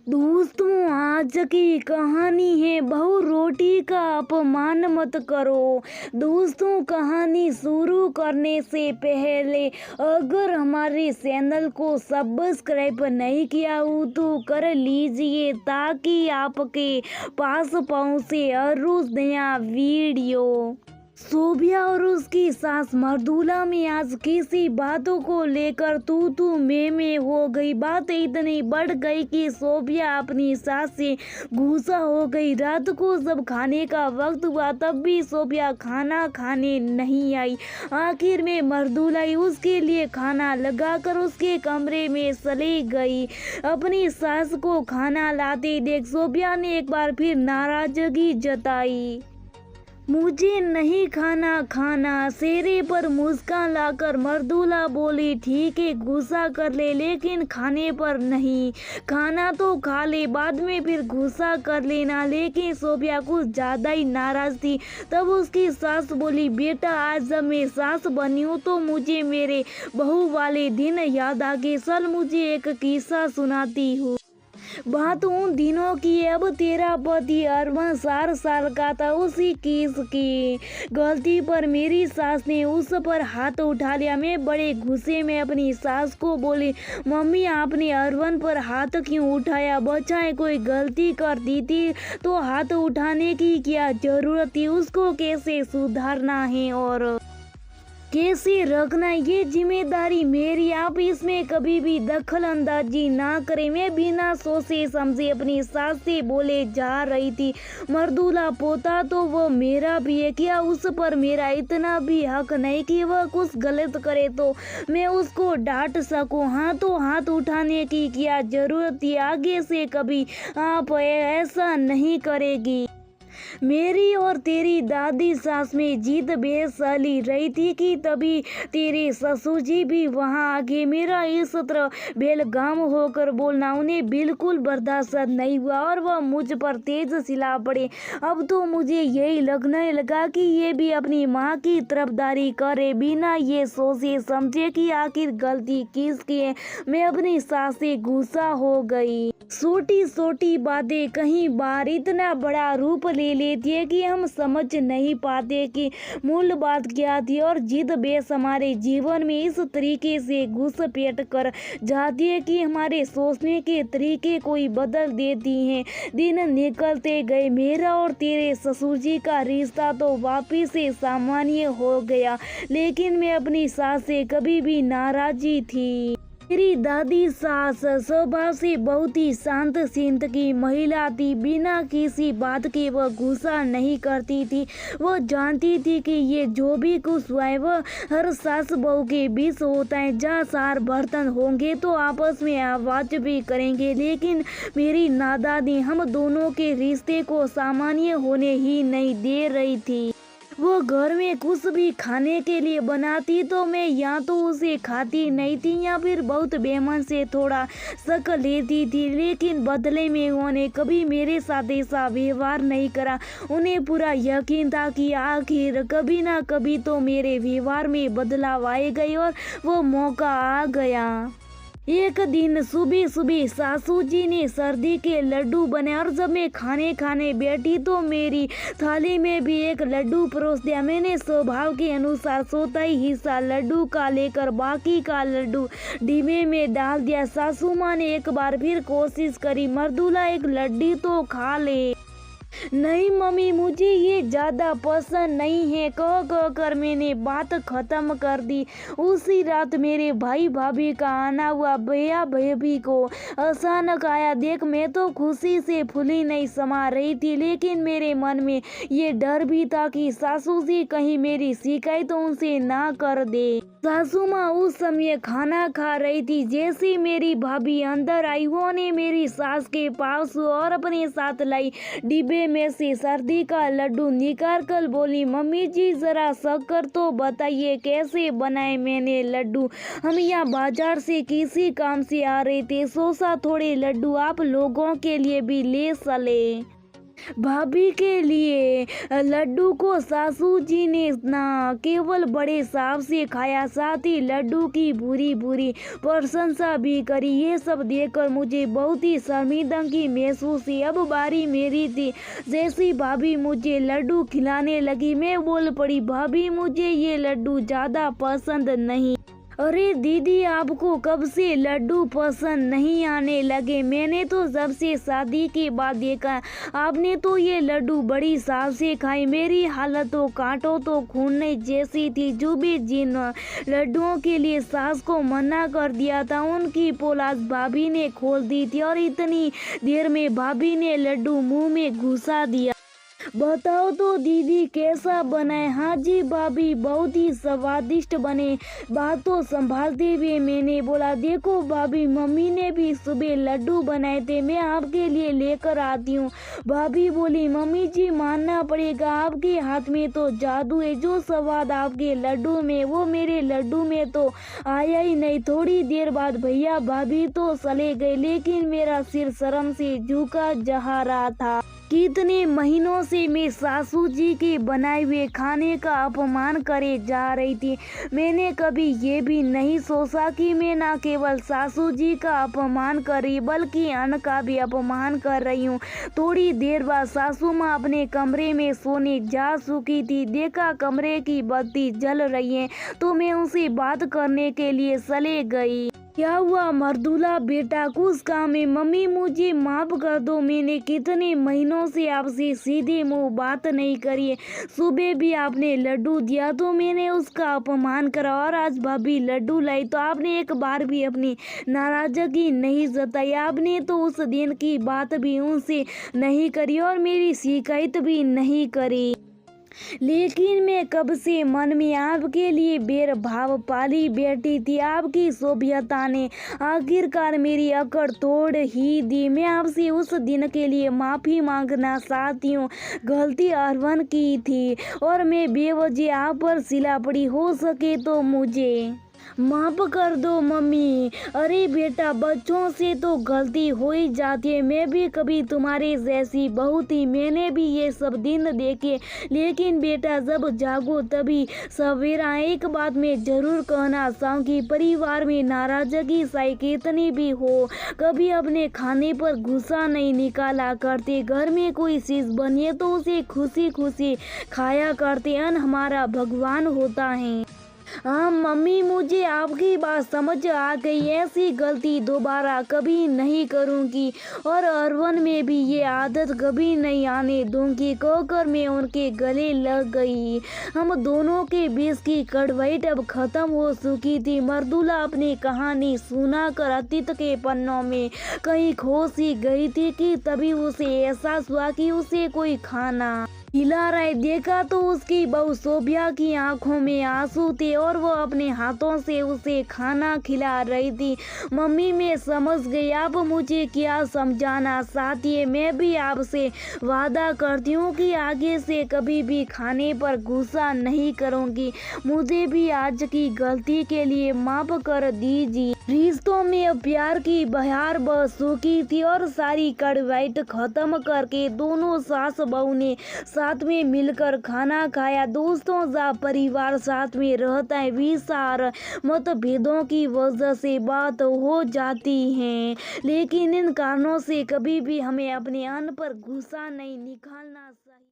दोस्तों, आज की कहानी है बहू रोटी का अपमान मत करो। दोस्तों, कहानी शुरू करने से पहले अगर हमारे चैनल को सब्सक्राइब नहीं किया हो तो कर लीजिए ताकि आपके पास पहुंचे हर रोज नया वीडियो। सोबिया और उसकी सास मर्दुला में आज किसी बातों को लेकर तू मैं हो गई। बात इतनी बढ़ गई कि सोबिया अपनी सास से गुस्सा हो गई। रात को जब खाने का वक्त हुआ तब भी सोबिया खाना खाने नहीं आई। आखिर में मर्दुला उसके लिए खाना लगाकर उसके कमरे में चली गई। अपनी सास को खाना लाते देख सोबिया ने एक बार फिर नाराजगी जताई। मुझे नहीं खाना। चेहरे पर मुस्कान लाकर मर्दुला बोली, ठीक है गुस्सा कर ले लेकिन खाने पर नहीं। खाना तो खा ले, बाद में फिर गुस्सा कर लेना। लेकिन सोबिया कुछ ज्यादा ही नाराज थी। तब उसकी सास बोली, बेटा आज जब मैं सास बनी हूँ तो मुझे मेरे बहू वाले दिन याद आ गए। चल मुझे एक किस्सा सुनाती हूँ। बात उन दिनों की, अब तेरा पति अरमान 4 साल का था। उसी केस की गलती पर मेरी सास ने उस पर हाथ उठा लिया। मैं बड़े गुस्से में अपनी सास को बोली, मम्मी आपने अरमान पर हाथ क्यों उठाया? बच्चा कोई गलती कर दी थी तो हाथ उठाने की क्या जरूरत थी? उसको कैसे सुधारना है और कैसे रखना, ये जिम्मेदारी मेरी। आप इसमें कभी भी दखल अंदाजी ना करें। मैं बिना सोचे समझे अपनी सास से बोले जा रही थी, मर्दुला पोता तो वो मेरा भी है, क्या उस पर मेरा इतना भी हक नहीं कि वह कुछ गलत करे तो मैं उसको डांट सकूं? हाँ तो हाथ उठाने की क्या जरूरत थी? आगे से कभी आप ऐसा नहीं करेगी। मेरी और तेरी दादी सास में जीत बहस चली रही थी कि तभी तेरे ससुर जी भी वहां आ गए। मेरा इस तरह बेलगाम होकर बोलना उन्हें बिल्कुल बर्दाश्त नहीं हुआ और वह मुझ पर तेज चिल्ला पड़े। अब तो मुझे यही लगने लगा कि ये भी अपनी माँ की तरफदारी करे बिना ये सोचे समझे कि आखिर गलती किसकी है। मैं अपनी सास से गुस्सा हो गई। छोटी छोटी बातें कहीं बार इतना बड़ा रूप ले लेती है कि हम समझ नहीं पाते कि मूल बात क्या थी, और जिद बेस हमारे जीवन में इस तरीके से घुसपैठ कर जाती है कि हमारे सोचने के तरीके को ही बदल देती हैं। दिन निकलते गए, मेरा और तेरे ससुर जी का रिश्ता तो वापिस से सामान्य हो गया, लेकिन मैं अपनी सास से कभी भी नाराजी थी। मेरी दादी सास स्वभाव से बहुत ही शांत शिष्ट की महिला थी। बिना किसी बात के वह गुस्सा नहीं करती थी। वह जानती थी कि ये जो भी कुछ हुआ है वह हर सास बहू के बीच होता है। जहाँ 4 बर्तन होंगे तो आपस में आवाज भी करेंगे, लेकिन मेरी नादादी हम दोनों के रिश्ते को सामान्य होने ही नहीं दे रही थी। वो घर में कुछ भी खाने के लिए बनाती तो मैं या तो उसे खाती नहीं थी या फिर बहुत बेमन से थोड़ा शक लेती थी, लेकिन बदले में उन्होंने कभी मेरे साथ ऐसा व्यवहार नहीं करा। उन्हें पूरा यकीन था कि आखिर कभी ना कभी तो मेरे व्यवहार में बदलाव आएगा और वो मौका आ गया। एक दिन सुबह सुबह सासू जी ने सर्दी के लड्डू बनाए और जब मैं खाने बैठी तो मेरी थाली में भी एक लड्डू परोस दिया। मैंने स्वभाव के अनुसार चौथाई हिस्सा लड्डू का लेकर बाकी का लड्डू डिब्बे में डाल दिया। सासू माँ ने एक बार फिर कोशिश करी, मर्दुला एक लड्डू तो खा ले। नहीं मम्मी, मुझे ये ज्यादा पसंद नहीं है, कह कर मैंने बात खत्म कर दी। उसी रात मेरे भाई भाभी का आना हुआ। भैया भाभी को अचानक आया देख मैं तो खुशी से फूली नहीं समा रही थी, लेकिन मेरे मन में ये डर भी था कि सासू जी कहीं मेरी शिकायत उनसे ना कर दे। सासू माँ उस समय खाना खा रही थी। जैसे मेरी भाभी अंदर आई, उन्होंने मेरी सास के पास और अपने साथ लाई डिब्बे में से सर्दी का लड्डू निकाल कर बोली, मम्मी जी जरा शक्कर तो बताइए कैसे बनाए मैंने लड्डू। हम यहाँ बाजार से किसी काम से आ रहे थे, सोचा थोड़े लड्डू आप लोगों के लिए भी ले चले। भाभी के लिए लड्डू को सासू जी ने ना केवल बड़े साव से खाया, साथ ही लड्डू की बुरी बुरी प्रशंसा भी करी। ये सब देखकर मुझे बहुत ही शर्मिंदगी महसूस हुई। अब बारी मेरी थी। जैसी भाभी मुझे लड्डू खिलाने लगी, मैं बोल पड़ी, भाभी मुझे ये लड्डू ज़्यादा पसंद नहीं। अरे दीदी, आपको कब से लड्डू पसंद नहीं आने लगे? मैंने तो जब से शादी के बाद देखा, आपने तो ये लड्डू बड़ी साव से खाई। मेरी हालत तो कांटों तो खूनने जैसी थी। जो भी जिन लड्डुओं के लिए सास को मना कर दिया था, उनकी पोलाज भाभी ने खोल दी थी और इतनी देर में भाभी ने लड्डू मुंह में घुसा दिया। बताओ तो दीदी कैसा बनाए? हाँ जी भाभी, बहुत ही स्वादिष्ट बने। बात तो संभालते हुए मैंने बोला, देखो भाभी, मम्मी ने भी सुबह लड्डू बनाए थे, मैं आपके लिए लेकर आती हूँ। भाभी बोली, मम्मी जी मानना पड़ेगा, आपके हाथ में तो जादू है। जो स्वाद आपके लड्डू में, वो मेरे लड्डू में तो आया ही नहीं। थोड़ी देर बाद भैया भाभी तो चले गए, लेकिन मेरा सिर शर्म से झुका जा रहा था। कितने महीनों से मैं सासू जी के बनाए हुए खाने का अपमान करे जा रही थी। मैंने कभी ये भी नहीं सोचा कि मैं न केवल सासू जी का अपमान कर रही, बल्कि अन्न का भी अपमान कर रही हूँ। थोड़ी देर बाद सासू माँ अपने कमरे में सोने जा चुकी थी। देखा कमरे की बत्ती जल रही है, तो मैं उनसे बात करने के लिए चले गई। क्या हुआ मर्दुला बेटा, कुछ काम है? मम्मी मुझे माफ कर दो, मैंने कितने महीनों से आपसे सीधे मुंह बात नहीं करी है। सुबह भी आपने लड्डू दिया तो मैंने उसका अपमान करा, और आज भाभी लड्डू लाई तो आपने एक बार भी अपनी नाराजगी नहीं जताई। आपने तो उस दिन की बात भी उनसे नहीं करी और मेरी शिकायत भी नहीं करी। लेकिन मैं कब से मन में आपके लिए बैर भाव पाली बैठी थी। आपकी सभ्यता ने आखिरकार मेरी अकड़ तोड़ ही दी। मैं आपसे उस दिन के लिए माफ़ी मांगना चाहती हूँ। गलती अरवन की थी और मैं बेवजह आप पर सिला पड़ी। हो सके तो मुझे माफ कर दो मम्मी। अरे बेटा, बच्चों से तो गलती हो ही जाती है। मैं भी कभी तुम्हारे जैसी बहू थी, मैंने भी ये सब दिन देखे। लेकिन बेटा, जब जागो तभी सवेरा। एक बात मैं जरूर कहना चाहूँगी, परिवार में नाराजगी चाहे कितनी भी हो, कभी अपने खाने पर गुस्सा नहीं निकाला करते। घर में कोई चीज़ बनी तो उसे खुशी खुशी खाया करते। अन्न हमारा भगवान होता है। हाँ मम्मी, मुझे आपकी बात समझ आ गई। ऐसी गलती दोबारा कभी नहीं करूँगी और अरवन में भी ये आदत कभी नहीं आने दूंगी, कहकर मैं उनके गले लग गई। हम दोनों के बीच की कड़वाहट अब खत्म हो चुकी थी। मर्दुला अपनी कहानी सुना कर अतीत के पन्नों में कहीं खो सी गई थी कि तभी उसे एहसास हुआ कि उसे कोई खाना खिला रहा। देखा तो उसकी बहू शोभा की आंखों में आंसू थे और वो अपने हाथों से उसे खाना खिला रही थी। मम्मी, मैं समझ गई, आप मुझे क्या समझाना चाहती है। मैं भी आपसे वादा करती हूँ कि आगे से कभी भी खाने पर गुस्सा नहीं करूँगी। मुझे भी आज की गलती के लिए माफ कर दीजिए। रिश्तों में प्यार की बहार बह चुकी थी और सारी कड़वाहट खत्म करके दोनों सास बहू ने साथ में मिलकर खाना खाया। दोस्तों, जब परिवार साथ में रहता है, विचार मतभेदों की वजह से बात हो जाती है, लेकिन इन कारणों से कभी भी हमें अपने अन्न पर गुस्सा नहीं निकालना।